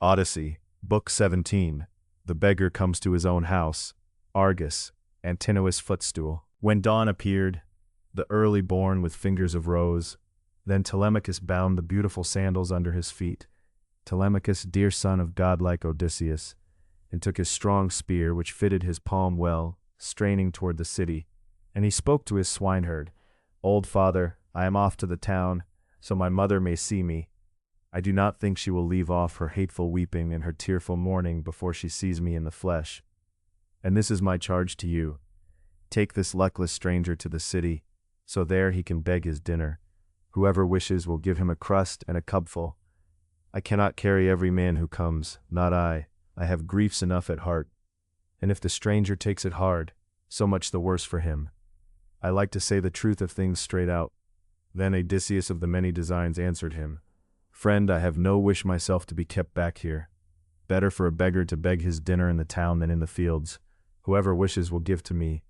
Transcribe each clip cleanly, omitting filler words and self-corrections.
Odyssey, Book 17. The beggar comes to his own house. Argus, Antinous footstool. When dawn appeared, the early born with fingers of rose, then Telemachus bound the beautiful sandals under his feet. Telemachus, dear son of godlike Odysseus, and took his strong spear, which fitted his palm well, straining toward the city. And he spoke to his swineherd, "Old father, I am off to the town, so my mother may see me. I do not think she will leave off her hateful weeping and her tearful mourning before she sees me in the flesh. And this is my charge to you. Take this luckless stranger to the city, so there he can beg his dinner. Whoever wishes will give him a crust and a cupful. I cannot carry every man who comes, not I. I have griefs enough at heart. And if the stranger takes it hard, so much the worse for him. I like to say the truth of things straight out." Then Odysseus of the many designs answered him, "Friend, I have no wish myself to be kept back here. Better for a beggar to beg his dinner in the town than in the fields. Whoever wishes will give to me.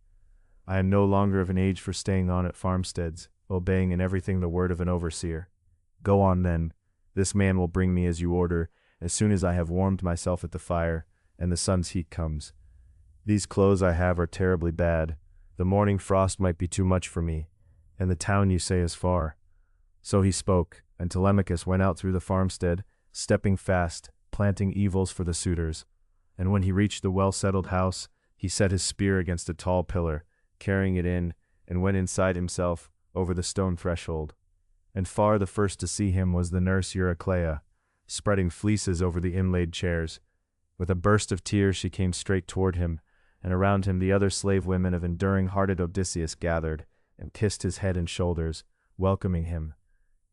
I am no longer of an age for staying on at farmsteads, obeying in everything the word of an overseer. Go on then. This man will bring me as you order, as soon as I have warmed myself at the fire, and the sun's heat comes. These clothes I have are terribly bad. The morning frost might be too much for me, and the town you say is far." So he spoke, and Telemachus went out through the farmstead, stepping fast, planting evils for the suitors. And when he reached the well-settled house, he set his spear against a tall pillar, carrying it in, and went inside himself, over the stone threshold. And far the first to see him was the nurse Eurycleia, spreading fleeces over the inlaid chairs. With a burst of tears she came straight toward him, and around him the other slave women of enduring-hearted Odysseus gathered, and kissed his head and shoulders, welcoming him.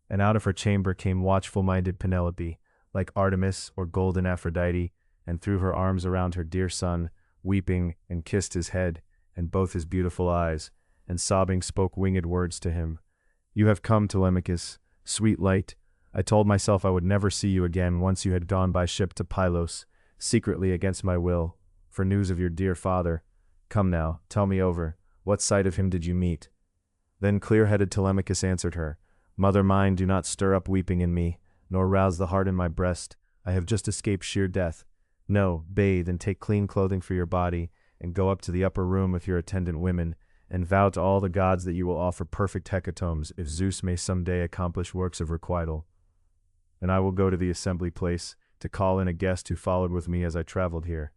And out of her chamber came watchful-minded Penelope, like Artemis or golden Aphrodite, and threw her arms around her dear son, weeping, and kissed his head, and both his beautiful eyes, and sobbing spoke winged words to him. "You have come, Telemachus, sweet light. I told myself I would never see you again once you had gone by ship to Pylos, secretly against my will, for news of your dear father. Come now, tell me over, what sight of him did you meet?" Then clear-headed Telemachus answered her, "Mother mine, do not stir up weeping in me, nor rouse the heart in my breast. I have just escaped sheer death. No, bathe and take clean clothing for your body, and go up to the upper room with your attendant women, and vow to all the gods that you will offer perfect hecatombs if Zeus may some day accomplish works of requital. And I will go to the assembly place to call in a guest who followed with me as I traveled here.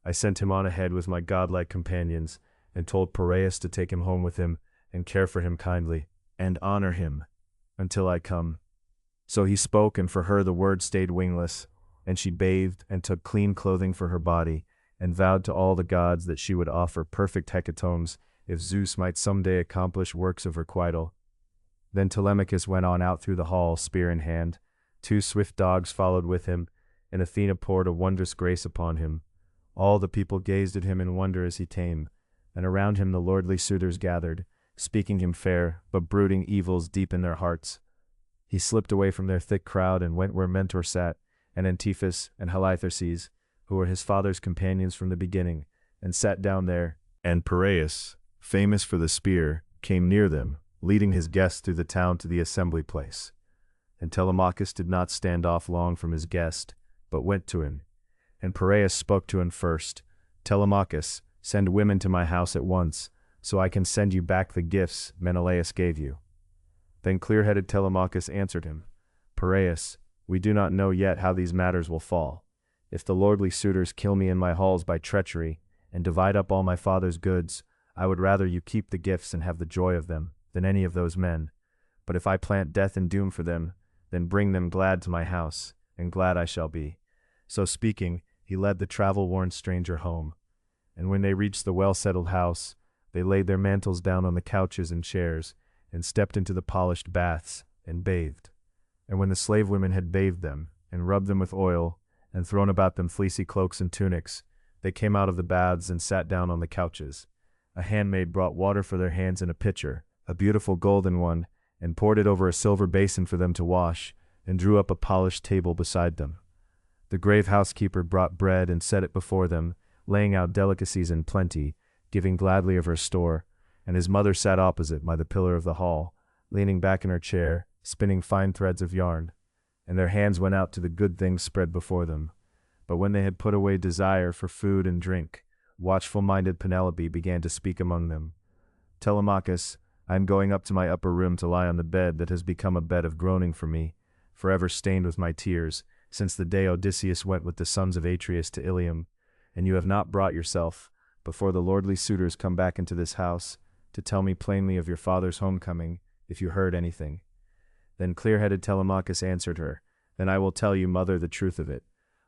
I sent him on ahead with my godlike companions, and told Piraeus to take him home with him, and care for him kindly, and honor him, until I come." So he spoke, and for her the word stayed wingless, and she bathed, and took clean clothing for her body, and vowed to all the gods that she would offer perfect hecatombs if Zeus might some day accomplish works of requital. Then Telemachus went on out through the hall, spear in hand. 2 swift dogs followed with him, and Athena poured a wondrous grace upon him. All the people gazed at him in wonder as he came, and around him the lordly suitors gathered, speaking him fair, but brooding evils deep in their hearts. He slipped away from their thick crowd and went where Mentor sat, and Antiphus and Halitherses, who were his father's companions from the beginning, and sat down there. And Piraeus, famous for the spear, came near them, leading his guests through the town to the assembly place. And Telemachus did not stand off long from his guest, but went to him. And Piraeus spoke to him first, "Telemachus, send women to my house at once, so I can send you back the gifts Menelaus gave you." Then clear-headed Telemachus answered him, "Piraeus, we do not know yet how these matters will fall. If the lordly suitors kill me in my halls by treachery, and divide up all my father's goods, I would rather you keep the gifts and have the joy of them, than any of those men. But if I plant death and doom for them, then bring them glad to my house, and glad I shall be." So speaking, he led the travel-worn stranger home. And when they reached the well-settled house, they laid their mantles down on the couches and chairs, and stepped into the polished baths, and bathed. And when the slave women had bathed them, and rubbed them with oil, and thrown about them fleecy cloaks and tunics, they came out of the baths and sat down on the couches. A handmaid brought water for their hands in a pitcher, a beautiful golden one, and poured it over a silver basin for them to wash, and drew up a polished table beside them. The grave housekeeper brought bread and set it before them, laying out delicacies in plenty, giving gladly of her store, and his mother sat opposite by the pillar of the hall, leaning back in her chair, spinning fine threads of yarn, and their hands went out to the good things spread before them. But when they had put away desire for food and drink, watchful-minded Penelope began to speak among them. Telemachus, I am going up to my upper room to lie on the bed that has become a bed of groaning for me, forever stained with my tears, since the day Odysseus went with the sons of Atreus to Ilium, and you have not brought yourself, before the lordly suitors come back into this house, to tell me plainly of your father's homecoming, if you heard anything. Then clear-headed Telemachus answered her, Then I will tell you, mother, the truth of it.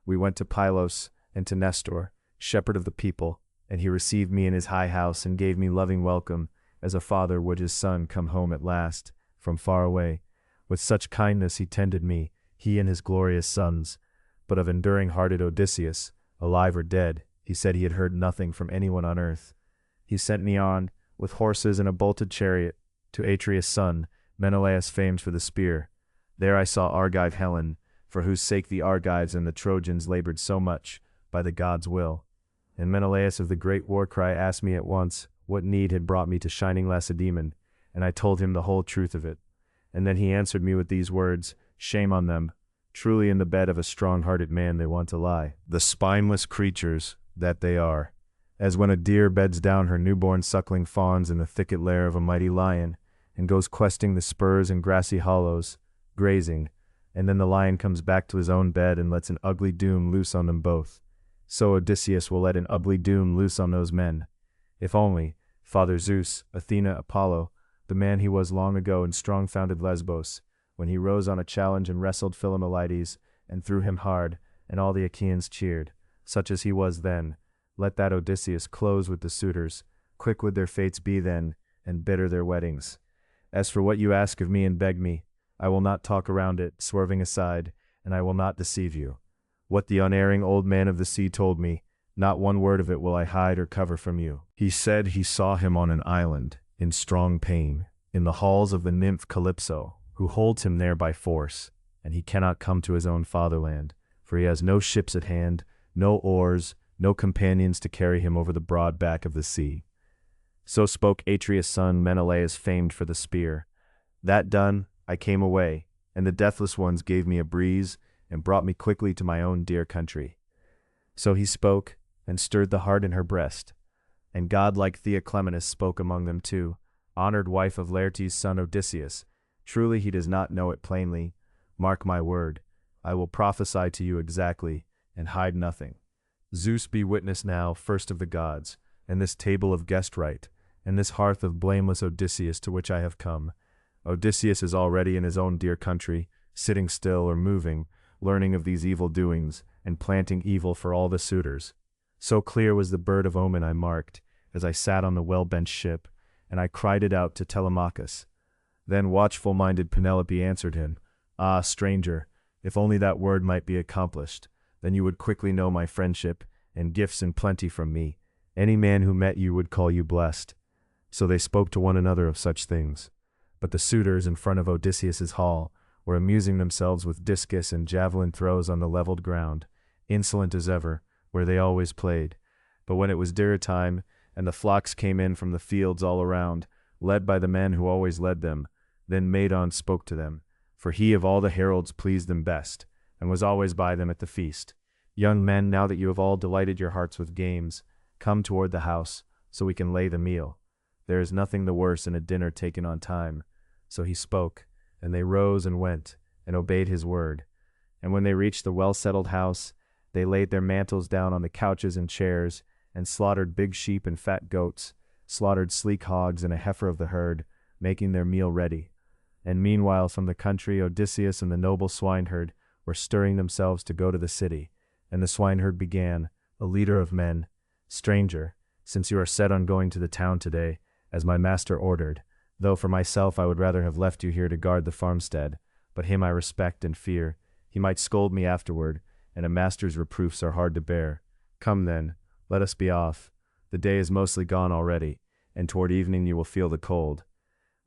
We went to Pylos and to Nestor, shepherd of the people, and he received me in his high house and gave me loving welcome, as a father would his son come home at last, from far away. With such kindness he tended me, he and his glorious sons. But of enduring-hearted Odysseus, alive or dead, he said he had heard nothing from anyone on earth. He sent me on, with horses and a bolted chariot, to Atreus' son, Menelaus famed for the spear. There I saw Argive Helen, for whose sake the Argives and the Trojans labored so much, by the gods' will. And Menelaus of the great war-cry asked me at once what need had brought me to shining Lacedaemon, and I told him the whole truth of it. And then he answered me with these words, Shame on them. Truly in the bed of a strong-hearted man they want to lie, the spineless creatures that they are. As when a deer beds down her newborn suckling fawns in the thicket lair of a mighty lion, and goes questing the spurs and grassy hollows, grazing, and then the lion comes back to his own bed and lets an ugly doom loose on them both. So Odysseus will let an ugly doom loose on those men. If only, Father Zeus, Athena, Apollo, the man he was long ago in strong-founded Lesbos, when he rose on a challenge and wrestled Philomelides, and threw him hard, and all the Achaeans cheered, such as he was then, let that Odysseus close with the suitors, quick would their fates be then, and bitter their weddings. As for what you ask of me and beg me, I will not talk around it, swerving aside, and I will not deceive you. What the unerring old man of the sea told me, not one word of it will I hide or cover from you. He said he saw him on an island, in strong pain, in the halls of the nymph Calypso, who holds him there by force, and he cannot come to his own fatherland, for he has no ships at hand, no oars, no companions to carry him over the broad back of the sea. So spoke Atreus' son Menelaus, famed for the spear. That done, I came away, and the deathless ones gave me a breeze, and brought me quickly to my own dear country. So he spoke, and stirred the heart in her breast. And godlike Theoclymenus spoke among them too, honored wife of Laertes' son Odysseus. Truly he does not know it plainly. Mark my word, I will prophesy to you exactly, and hide nothing. Zeus be witness now, first of the gods, and this table of guest rite, and this hearth of blameless Odysseus to which I have come. Odysseus is already in his own dear country, sitting still or moving, learning of these evil doings, and planting evil for all the suitors. So clear was the bird of omen I marked, as I sat on the well-benched ship, and I cried it out to Telemachus. Then watchful-minded Penelope answered him, Ah, stranger, if only that word might be accomplished, then you would quickly know my friendship, and gifts in plenty from me. Any man who met you would call you blessed. So they spoke to one another of such things. But the suitors in front of Odysseus's hall were amusing themselves with discus and javelin throws on the leveled ground, insolent as ever, where they always played. But when it was dinner time, and the flocks came in from the fields all around, led by the men who always led them, then Medon spoke to them, for he of all the heralds pleased them best, and was always by them at the feast. Young men, now that you have all delighted your hearts with games, come toward the house, so we can lay the meal. There is nothing the worse in a dinner taken on time. So he spoke, and they rose and went, and obeyed his word. And when they reached the well-settled house, they laid their mantles down on the couches and chairs, and slaughtered big sheep and fat goats, slaughtered sleek hogs and a heifer of the herd, making their meal ready. And meanwhile from the country Odysseus and the noble swineherd were stirring themselves to go to the city. And the swineherd began, a leader of men, Stranger, since you are set on going to the town today, as my master ordered, though for myself I would rather have left you here to guard the farmstead, but him I respect and fear. He might scold me afterward, and a master's reproofs are hard to bear. Come then, let us be off. The day is mostly gone already, and toward evening you will feel the cold.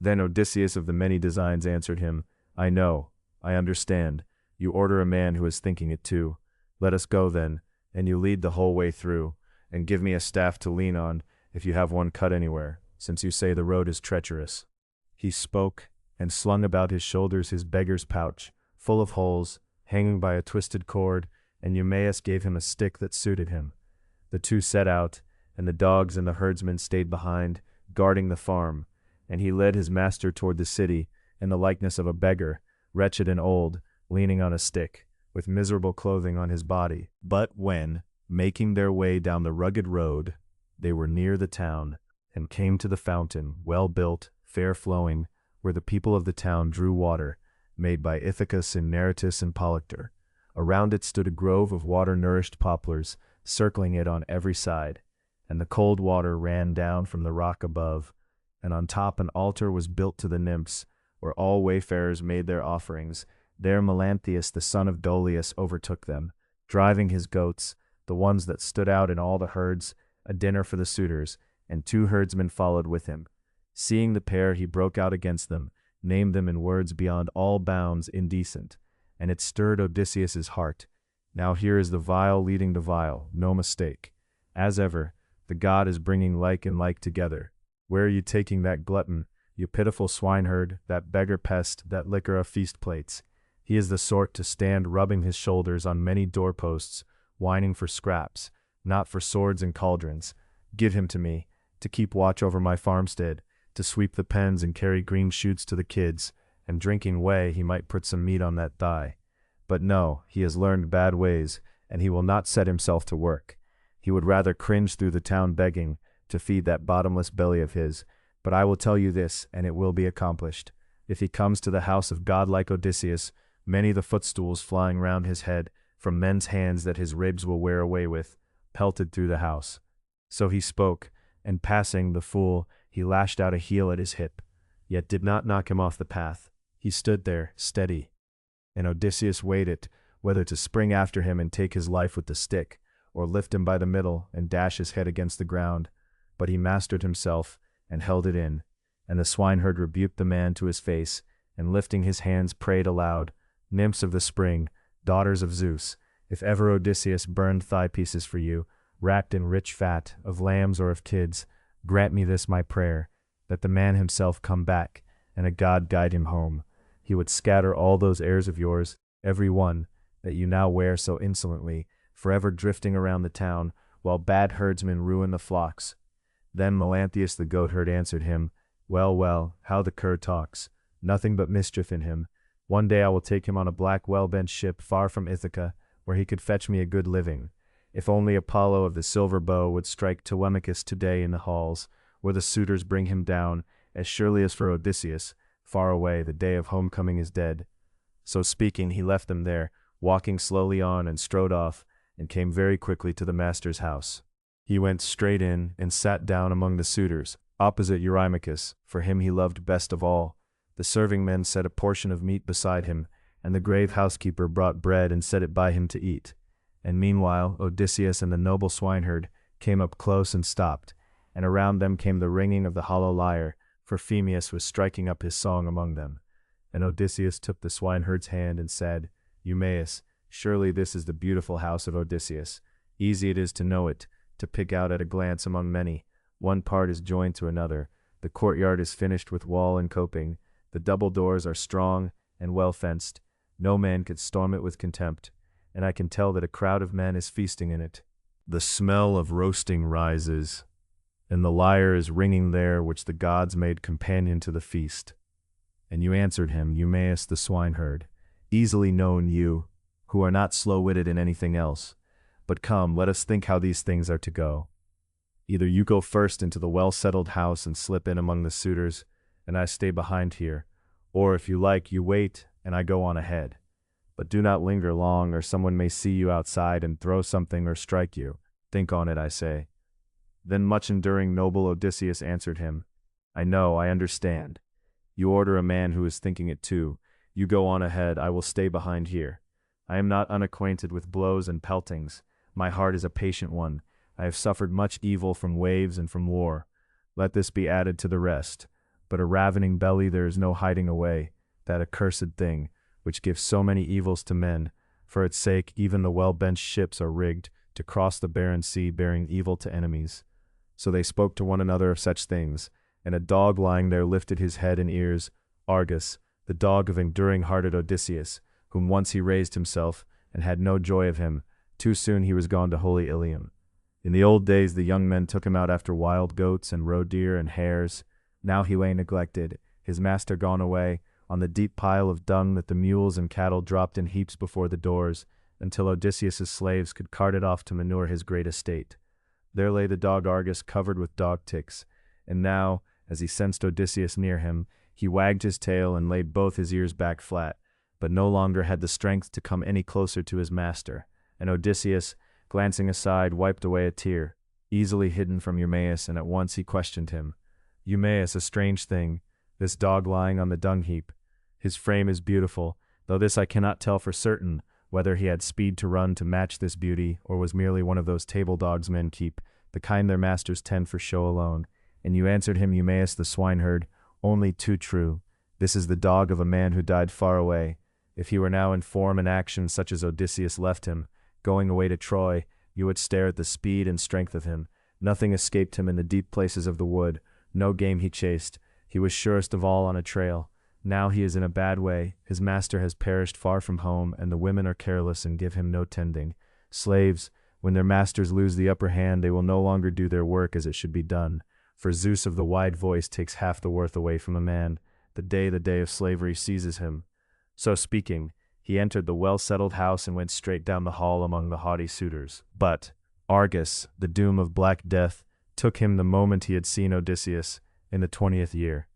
Then Odysseus of the many designs answered him, I know, I understand. You order a man who is thinking it too. Let us go then, and you lead the whole way through, and give me a staff to lean on, if you have one cut anywhere, since you say the road is treacherous. He spoke, and slung about his shoulders his beggar's pouch, full of holes, hanging by a twisted cord, and Eumaeus gave him a stick that suited him. The two set out, and the dogs and the herdsmen stayed behind, guarding the farm, and he led his master toward the city in the likeness of a beggar, wretched and old, leaning on a stick, with miserable clothing on his body. But when, making their way down the rugged road, they were near the town, and came to the fountain, well built, fair flowing, where the people of the town drew water, made by Ithacus and Neritus and Polyctor. Around it stood a grove of water-nourished poplars, circling it on every side, and the cold water ran down from the rock above, and on top an altar was built to the nymphs, where all wayfarers made their offerings. There Melanthius the son of Dolius overtook them, driving his goats, the ones that stood out in all the herds, a dinner for the suitors, and 2 herdsmen followed with him. Seeing the pair, he broke out against them, named them in words beyond all bounds indecent, and it stirred Odysseus's heart. Now here is the vile leading the vile, no mistake. As ever, the god is bringing like and like together. Where are you taking that glutton, you pitiful swineherd, that beggar pest, that licker of feast plates? He is the sort to stand rubbing his shoulders on many doorposts, whining for scraps, not for swords and cauldrons. Give him to me, to keep watch over my farmstead, to sweep the pens and carry green shoots to the kids, and drinking whey he might put some meat on that thigh. But no, he has learned bad ways, and he will not set himself to work. He would rather cringe through the town begging, to feed that bottomless belly of his. But I will tell you this, and it will be accomplished. If he comes to the house of godlike Odysseus, many the footstools flying round his head, from men's hands that his ribs will wear away with, pelted through the house. So he spoke, and passing the fool, he lashed out a heel at his hip, yet did not knock him off the path. He stood there, steady, and Odysseus waited, whether to spring after him and take his life with the stick, or lift him by the middle and dash his head against the ground. But he mastered himself, and held it in, and the swineherd rebuked the man to his face, and lifting his hands prayed aloud, "Nymphs of the spring, daughters of Zeus, if ever Odysseus burned thigh pieces for you, wrapped in rich fat, of lambs or of kids, grant me this my prayer, that the man himself come back, and a god guide him home. He would scatter all those airs of yours, every one, that you now wear so insolently, forever drifting around the town, while bad herdsmen ruin the flocks." Then Melanthius the goatherd answered him, "Well, well, how the cur talks. Nothing but mischief in him. One day I will take him on a black well-bent ship far from Ithaca, where he could fetch me a good living. If only Apollo of the silver bow would strike Telemachus today in the halls, where the suitors bring him down, as surely as for Odysseus, far away, the day of homecoming is dead." So speaking, he left them there, walking slowly on, and strode off, and came very quickly to the master's house. He went straight in, and sat down among the suitors, opposite Eurymachus, for him he loved best of all. The serving men set a portion of meat beside him, and the grave housekeeper brought bread and set it by him to eat. And meanwhile Odysseus and the noble swineherd came up close and stopped, and around them came the ringing of the hollow lyre, for Phemius was striking up his song among them. And Odysseus took the swineherd's hand and said, "Eumaeus, surely this is the beautiful house of Odysseus. Easy it is to know it, to pick out at a glance among many. One part is joined to another. The courtyard is finished with wall and coping. The double doors are strong and well fenced. No man could storm it with contempt, and I can tell that a crowd of men is feasting in it. The smell of roasting rises, and the lyre is ringing there which the gods made companion to the feast." And you answered him, Eumaeus the swineherd, "Easily known you, who are not slow-witted in anything else. But come, let us think how these things are to go. Either you go first into the well-settled house and slip in among the suitors, and I stay behind here, or if you like, you wait, and I go on ahead. But do not linger long, or someone may see you outside and throw something or strike you. Think on it, I say." Then much enduring noble Odysseus answered him, "I know, I understand. You order a man who is thinking it too. You go on ahead, I will stay behind here. I am not unacquainted with blows and peltings. My heart is a patient one. I have suffered much evil from waves and from war. Let this be added to the rest. But a ravening belly there is no hiding away, that accursed thing, which gives so many evils to men. For its sake even the well-benched ships are rigged to cross the barren sea, bearing evil to enemies." So they spoke to one another of such things, and a dog lying there lifted his head and ears, Argus, the dog of enduring-hearted Odysseus, whom once he raised himself, and had no joy of him, Too soon he was gone to holy Ilium. In the old days the young men took him out after wild goats and roe deer and hares. Now he lay neglected, his master gone away, on the deep pile of dung that the mules and cattle dropped in heaps before the doors, until Odysseus's slaves could cart it off to manure his great estate. There lay the dog Argus covered with dog ticks, and now, as he sensed Odysseus near him, he wagged his tail and laid both his ears back flat, but no longer had the strength to come any closer to his master, and Odysseus, glancing aside, wiped away a tear, easily hidden from Eumaeus, and at once he questioned him. Eumaeus, a strange thing, this dog lying on the dung heap. His frame is beautiful, though this I cannot tell for certain, whether he had speed to run to match this beauty, or was merely one of those table dogs men keep, the kind their masters tend for show alone. And you answered him, Eumaeus the swineherd, only too true. This is the dog of a man who died far away. If he were now in form and action such as Odysseus left him, going away to Troy, you would stare at the speed and strength of him. Nothing escaped him in the deep places of the wood, no game he chased. He was surest of all on a trail. Now he is in a bad way, his master has perished far from home, and the women are careless and give him no tending. Slaves, when their masters lose the upper hand, they will no longer do their work as it should be done. For Zeus of the wide voice takes half the worth away from a man, the day of slavery seizes him. So speaking, he entered the well-settled house and went straight down the hall among the haughty suitors. But Argus, the doom of black death, took him the moment he had seen Odysseus, in the 20th year.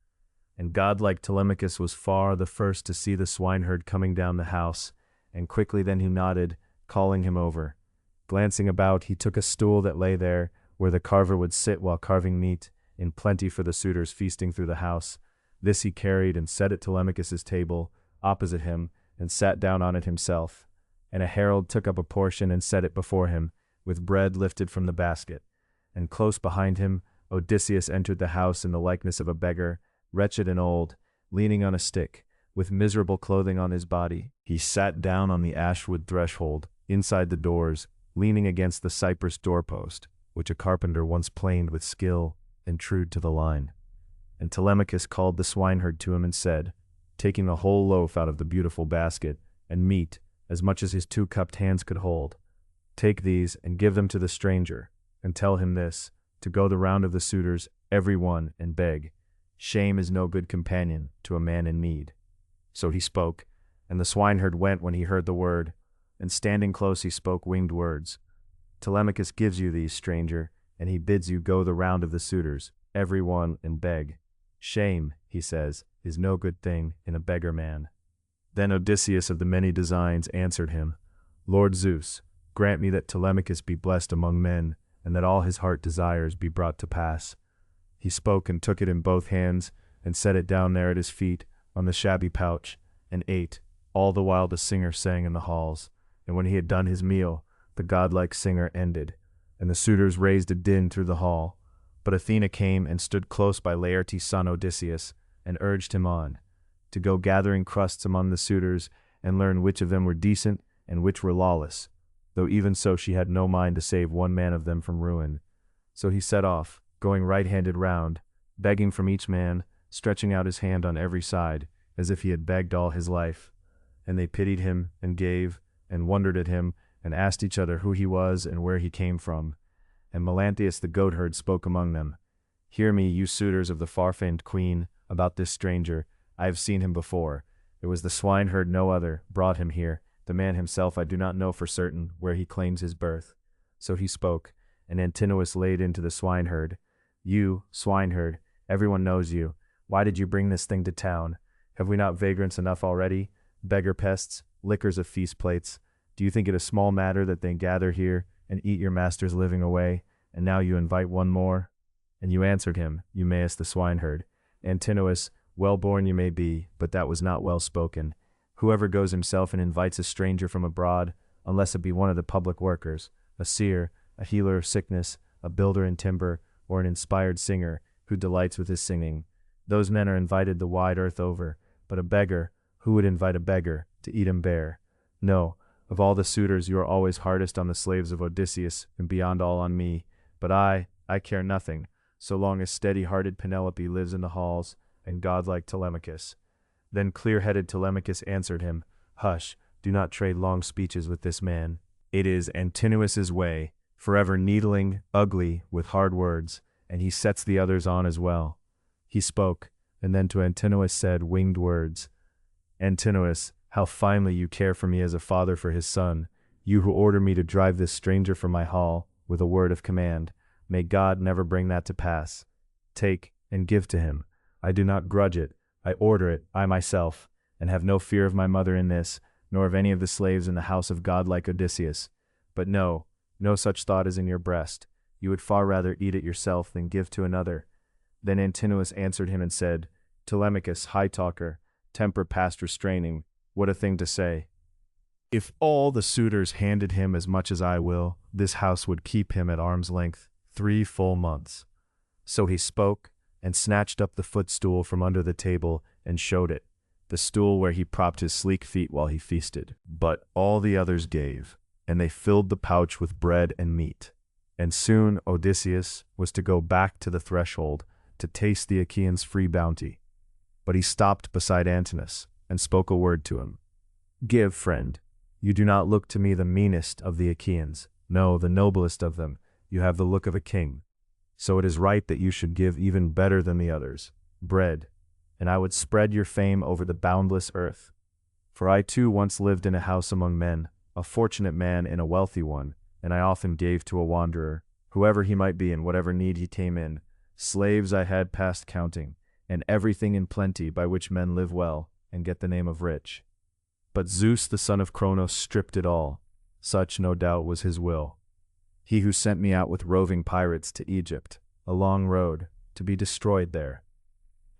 And godlike Telemachus was far the first to see the swineherd coming down the house, and quickly then he nodded, calling him over. Glancing about, he took a stool that lay there, where the carver would sit while carving meat, in plenty for the suitors feasting through the house. This he carried and set at Telemachus's table, opposite him, and sat down on it himself. And a herald took up a portion and set it before him, with bread lifted from the basket. And close behind him, Odysseus entered the house in the likeness of a beggar, wretched and old, leaning on a stick, with miserable clothing on his body. He sat down on the ashwood threshold, inside the doors, leaning against the cypress doorpost, which a carpenter once planed with skill and true to the line. And Telemachus called the swineherd to him and said, taking the whole loaf out of the beautiful basket, and meat, as much as his two cupped hands could hold, take these and give them to the stranger, and tell him this, to go the round of the suitors, every one, and beg. Shame is no good companion to a man in need. So he spoke, and the swineherd went when he heard the word, and standing close he spoke winged words. Telemachus gives you these, stranger, and he bids you go the round of the suitors, every one, and beg. Shame, he says, is no good thing in a beggar man. Then Odysseus of the many designs answered him, Lord Zeus, grant me that Telemachus be blessed among men, and that all his heart desires be brought to pass. He spoke and took it in both hands, and set it down there at his feet, on the shabby pouch, and ate, all the while the singer sang in the halls. And when he had done his meal, the godlike singer ended, and the suitors raised a din through the hall. But Athena came and stood close by Laertes' son Odysseus, and urged him on, to go gathering crusts among the suitors, and learn which of them were decent and which were lawless, though even so she had no mind to save one man of them from ruin. So he set off, going right-handed round, begging from each man, stretching out his hand on every side, as if he had begged all his life. And they pitied him, and gave, and wondered at him, and asked each other who he was and where he came from. And Melanthius the goatherd spoke among them. Hear me, you suitors of the far-famed queen, about this stranger. I have seen him before. It was the swineherd, no other, brought him here. The man himself I do not know for certain where he claims his birth. So he spoke, and Antinous laid into the swineherd. You, swineherd, everyone knows you. Why did you bring this thing to town? Have we not vagrants enough already? Beggar pests, lickers of feast plates. Do you think it a small matter that they gather here and eat your master's living away, and now you invite one more? And you answered him, Eumaeus the swineherd. Antinous, well born you may be, but that was not well spoken. Whoever goes himself and invites a stranger from abroad, unless it be one of the public workers, a seer, a healer of sickness, a builder in timber, or an inspired singer, who delights with his singing, those men are invited the wide earth over. But a beggar, who would invite a beggar to eat him bare? No, of all the suitors you are always hardest on the slaves of Odysseus, and beyond all on me. But I care nothing, so long as steady-hearted Penelope lives in the halls, and godlike Telemachus. Then clear-headed Telemachus answered him, Hush, do not trade long speeches with this man. It is Antinous' way, forever needling, ugly, with hard words, and he sets the others on as well. He spoke, and then to Antinous said winged words. Antinous, how finely you care for me as a father for his son, you who order me to drive this stranger from my hall, with a word of command. May God never bring that to pass. Take, and give to him. I do not grudge it, I order it, I myself, and have no fear of my mother in this, nor of any of the slaves in the house of God like Odysseus. But no such thought is in your breast. You would far rather eat it yourself than give to another. Then Antinous answered him and said, Telemachus, high talker, temper past restraining, what a thing to say. If all the suitors handed him as much as I will, this house would keep him at arm's length 3 full months. So he spoke, and snatched up the footstool from under the table, and showed it, the stool where he propped his sleek feet while he feasted. But all the others gave, and they filled the pouch with bread and meat. And soon Odysseus was to go back to the threshold, to taste the Achaeans' free bounty. But he stopped beside Antinous, and spoke a word to him. Give, friend. You do not look to me the meanest of the Achaeans, no, the noblest of them. You have the look of a king. So it is right that you should give even better than the others, bread, and I would spread your fame over the boundless earth. For I too once lived in a house among men, a fortunate man and a wealthy one, and I often gave to a wanderer, whoever he might be and whatever need he came in. Slaves I had past counting, and everything in plenty by which men live well, and get the name of rich. But Zeus the son of Cronos stripped it all. Such, no doubt, was his will. He who sent me out with roving pirates to Egypt, a long road, to be destroyed there.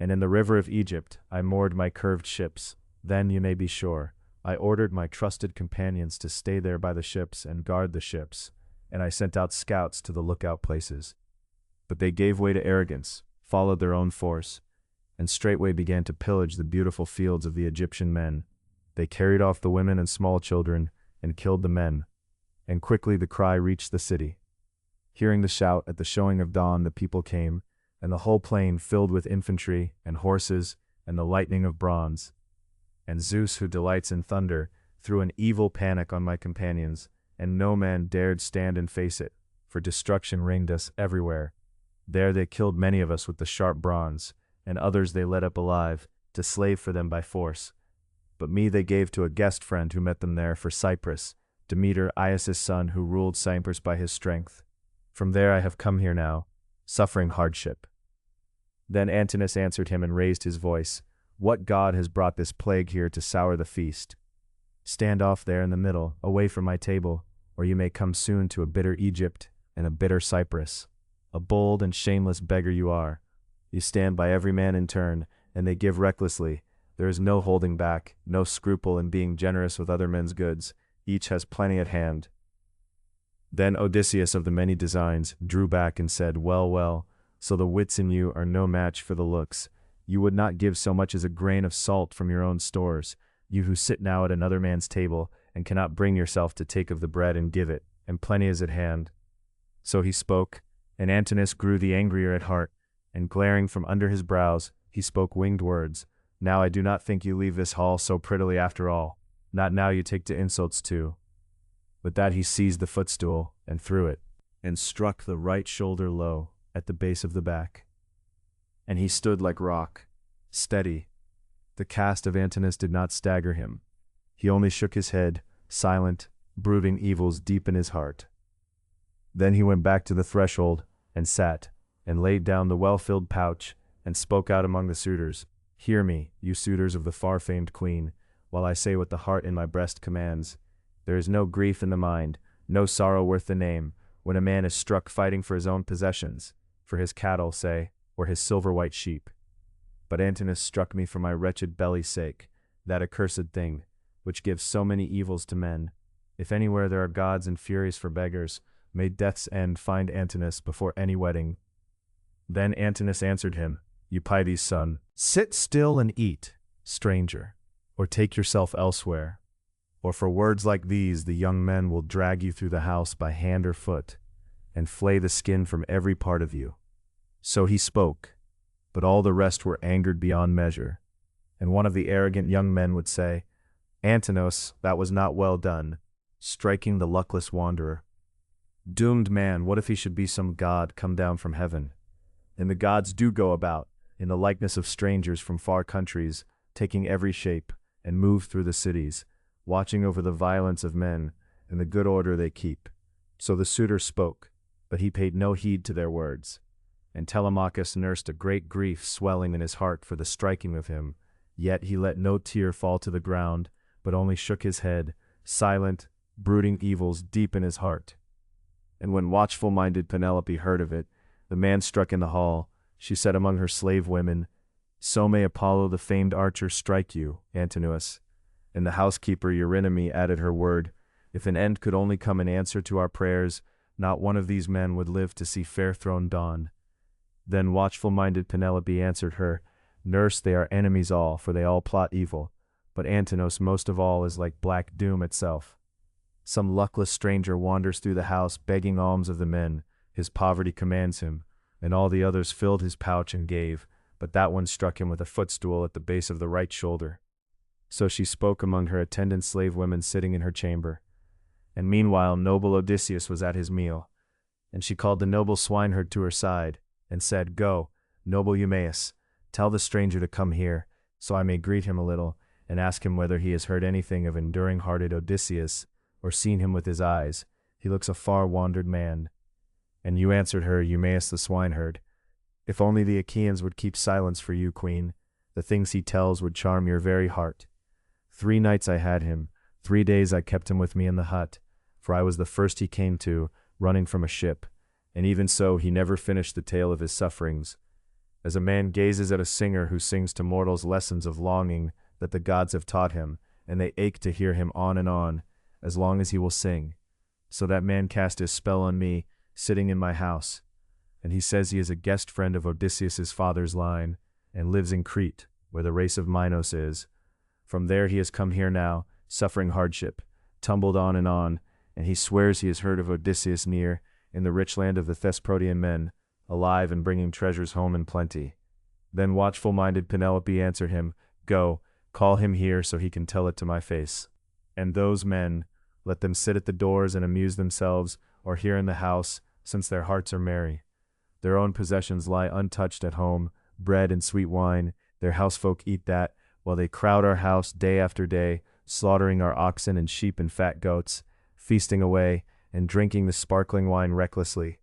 And in the river of Egypt I moored my curved ships. Then, you may be sure, I ordered my trusted companions to stay there by the ships and guard the ships, and I sent out scouts to the lookout places. But they gave way to arrogance, followed their own force, and straightway began to pillage the beautiful fields of the Egyptian men. They carried off the women and small children, and killed the men. And quickly the cry reached the city. Hearing the shout at the showing of dawn, the people came, and the whole plain filled with infantry and horses and the lightning of bronze. And Zeus, who delights in thunder, threw an evil panic on my companions, and no man dared stand and face it, for destruction reigned us everywhere. There they killed many of us with the sharp bronze, and others they led up alive, to slave for them by force. But me they gave to a guest friend who met them there for Cyprus, Demeter, Ias' son, who ruled Cyprus by his strength. From there I have come here now, suffering hardship. Then Antinous answered him and raised his voice. What god has brought this plague here to sour the feast? Stand off there in the middle, away from my table, or you may come soon to a bitter Egypt and a bitter Cyprus. A bold and shameless beggar you are. You stand by every man in turn, and they give recklessly. There is no holding back, no scruple in being generous with other men's goods. Each has plenty at hand. Then Odysseus of the many designs drew back and said, Well, so the wits in you are no match for the looks. You would not give so much as a grain of salt from your own stores, you who sit now at another man's table, and cannot bring yourself to take of the bread and give it, and plenty is at hand. So he spoke, and Antinous grew the angrier at heart, and glaring from under his brows, he spoke winged words. Now I do not think you leave this hall so prettily after all. Not now you take to insults too. With that he seized the footstool, and threw it, and struck the right shoulder low, at the base of the back. And he stood like rock, steady. The cast of Antinous did not stagger him. He only shook his head, silent, brooding evils deep in his heart. Then he went back to the threshold, and sat, and laid down the well-filled pouch, and spoke out among the suitors. Hear me, you suitors of the far-famed queen, while I say what the heart in my breast commands. There is no grief in the mind, no sorrow worth the name, when a man is struck fighting for his own possessions, for his cattle, say, or his silver-white sheep. But Antinous struck me for my wretched belly's sake, that accursed thing, which gives so many evils to men. If anywhere there are gods and furies for beggars, may death's end find Antinous before any wedding. Then Antinous answered him, Eupides' son, sit still and eat, stranger, or take yourself elsewhere. Or for words like these the young men will drag you through the house by hand or foot, and flay the skin from every part of you. So he spoke, but all the rest were angered beyond measure. And one of the arrogant young men would say, Antinous, that was not well done. striking the luckless wanderer. Doomed man, what if he should be some god come down from heaven? And the gods do go about, in the likeness of strangers from far countries, taking every shape, and move through the cities, watching over the violence of men, and the good order they keep. So the suitor spoke, but he paid no heed to their words. And Telemachus nursed a great grief swelling in his heart for the striking of him, yet he let no tear fall to the ground, but only shook his head, silent, brooding evils deep in his heart. And when watchful-minded Penelope heard of it, the man struck in the hall. She said among her slave women, "So may Apollo the famed archer strike you, Antinous." And the housekeeper Eurynome added her word, "If an end could only come in answer to our prayers, not one of these men would live to see fair throne dawn." Then watchful-minded Penelope answered her, "Nurse, they are enemies all, for they all plot evil, but Antinous most of all is like black doom itself. Some luckless stranger wanders through the house begging alms of the men, his poverty commands him, and all the others filled his pouch and gave, but that one struck him with a footstool at the base of the right shoulder." So she spoke among her attendant slave women sitting in her chamber. And meanwhile noble Odysseus was at his meal. And she called the noble swineherd to her side, and said, "Go, noble Eumaeus, tell the stranger to come here, so I may greet him a little, and ask him whether he has heard anything of enduring-hearted Odysseus, or seen him with his eyes. He looks a far-wandered man." And you answered her, Eumaeus the swineherd, "If only the Achaeans would keep silence for you, queen, the things he tells would charm your very heart. 3 nights I had him, 3 days I kept him with me in the hut, for I was the first he came to, running from a ship, and even so he never finished the tale of his sufferings. As a man gazes at a singer who sings to mortals lessons of longing that the gods have taught him, and they ache to hear him on and on, as long as he will sing. So that man cast his spell on me, sitting in my house, and he says he is a guest friend of Odysseus's father's line, and lives in Crete, where the race of Minos is. From there he has come here now, suffering hardship, tumbled on, and he swears he has heard of Odysseus near, in the rich land of the Thesprotian men, alive and bringing treasures home in plenty." Then watchful-minded Penelope answered him, "Go, call him here so he can tell it to my face. And those men, let them sit at the doors and amuse themselves, or here in the house, since their hearts are merry. Their own possessions lie untouched at home, bread and sweet wine, their housefolk eat that, while they crowd our house day after day, slaughtering our oxen and sheep and fat goats, feasting away, and drinking the sparkling wine recklessly.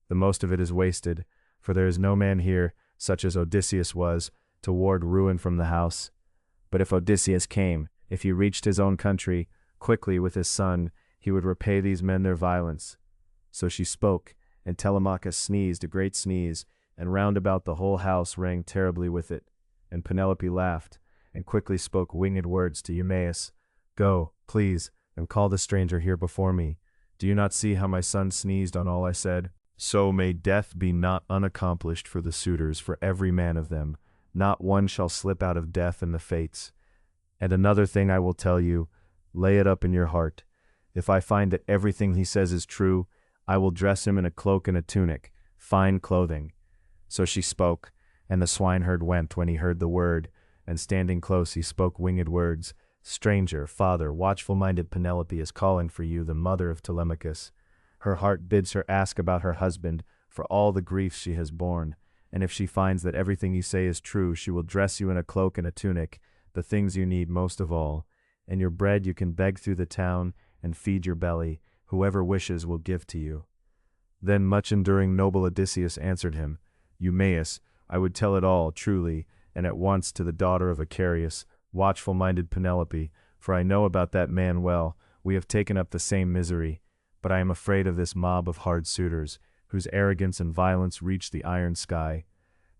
The most of it is wasted, for there is no man here, such as Odysseus was, to ward ruin from the house. But if Odysseus came, if he reached his own country, quickly with his son, he would repay these men their violence." So she spoke, and Telemachus sneezed a great sneeze, and round about the whole house rang terribly with it. And Penelope laughed, and quickly spoke winged words to Eumaeus, "Go, please, and call the stranger here before me. Do you not see how my son sneezed on all I said? So may death be not unaccomplished for the suitors, for every man of them. Not one shall slip out of death and the fates. And another thing I will tell you, lay it up in your heart. If I find that everything he says is true, I will dress him in a cloak and a tunic, fine clothing." So she spoke, and the swineherd went when he heard the word, and standing close he spoke winged words, "Stranger, father, watchful-minded Penelope is calling for you, the mother of Telemachus. Her heart bids her ask about her husband, for all the griefs she has borne, and if she finds that everything you say is true, she will dress you in a cloak and a tunic, the things you need most of all, and your bread you can beg through the town, and feed your belly, whoever wishes will give to you." Then much enduring noble Odysseus answered him, "Eumaeus, I would tell it all, truly, and at once to the daughter of Icarius, watchful-minded Penelope, for I know about that man well, we have taken up the same misery, but I am afraid of this mob of hard suitors, whose arrogance and violence reach the iron sky.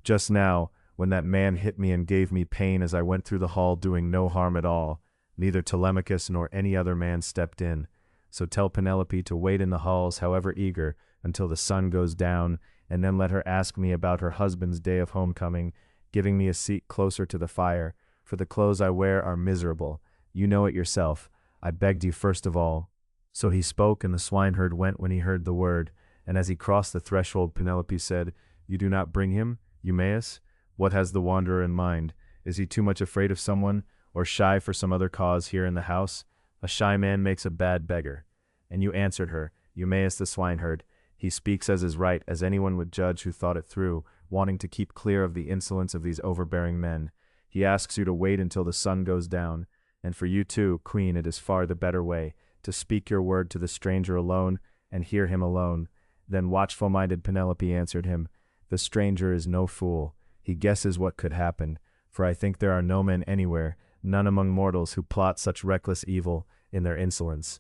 Just now, when that man hit me and gave me pain as I went through the hall doing no harm at all, neither Telemachus nor any other man stepped in. So tell Penelope to wait in the halls, however eager, until the sun goes down, and then let her ask me about her husband's day of homecoming, giving me a seat closer to the fire, for the clothes I wear are miserable. You know it yourself. I begged you first of all." So he spoke, and the swineherd went when he heard the word, and as he crossed the threshold Penelope said, "You do not bring him, Eumaeus? What has the wanderer in mind? Is he too much afraid of someone, or shy for some other cause here in the house? A shy man makes a bad beggar. And you answered her, Eumaeus the swineherd. He speaks as is right, as anyone would judge who thought it through, wanting to keep clear of the insolence of these overbearing men. He asks you to wait until the sun goes down, and for you too, queen, it is far the better way, to speak your word to the stranger alone, and hear him alone. Then watchful-minded Penelope answered him, The stranger is no fool. He guesses what could happen, for I think there are no men anywhere, none among mortals, who plot such reckless evil in their insolence.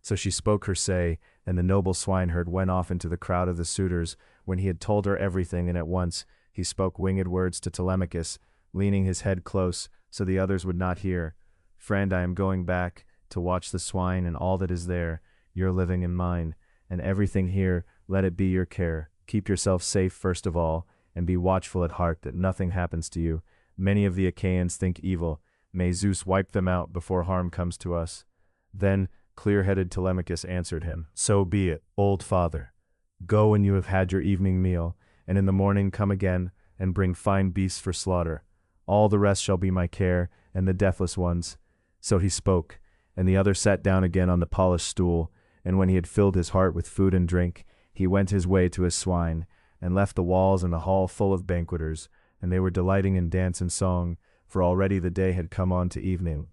So she spoke her say, and the noble swineherd went off into the crowd of the suitors, when he had told her everything, and at once he spoke winged words to Telemachus, leaning his head close, so the others would not hear. Friend, I am going back to watch the swine and all that is there. You're living in mine, and everything here, let it be your care. Keep yourself safe first of all, and be watchful at heart that nothing happens to you. Many of the Achaeans think evil. May Zeus wipe them out before harm comes to us. Then clear-headed Telemachus answered him, So be it, old father. Go when you have had your evening meal, and in the morning come again, and bring fine beasts for slaughter. All the rest shall be my care, and the deathless ones. So he spoke, and the other sat down again on the polished stool, and when he had filled his heart with food and drink, he went his way to his swine, and left the walls and the hall full of banqueters, and they were delighting in dance and song, for already the day had come on to evening.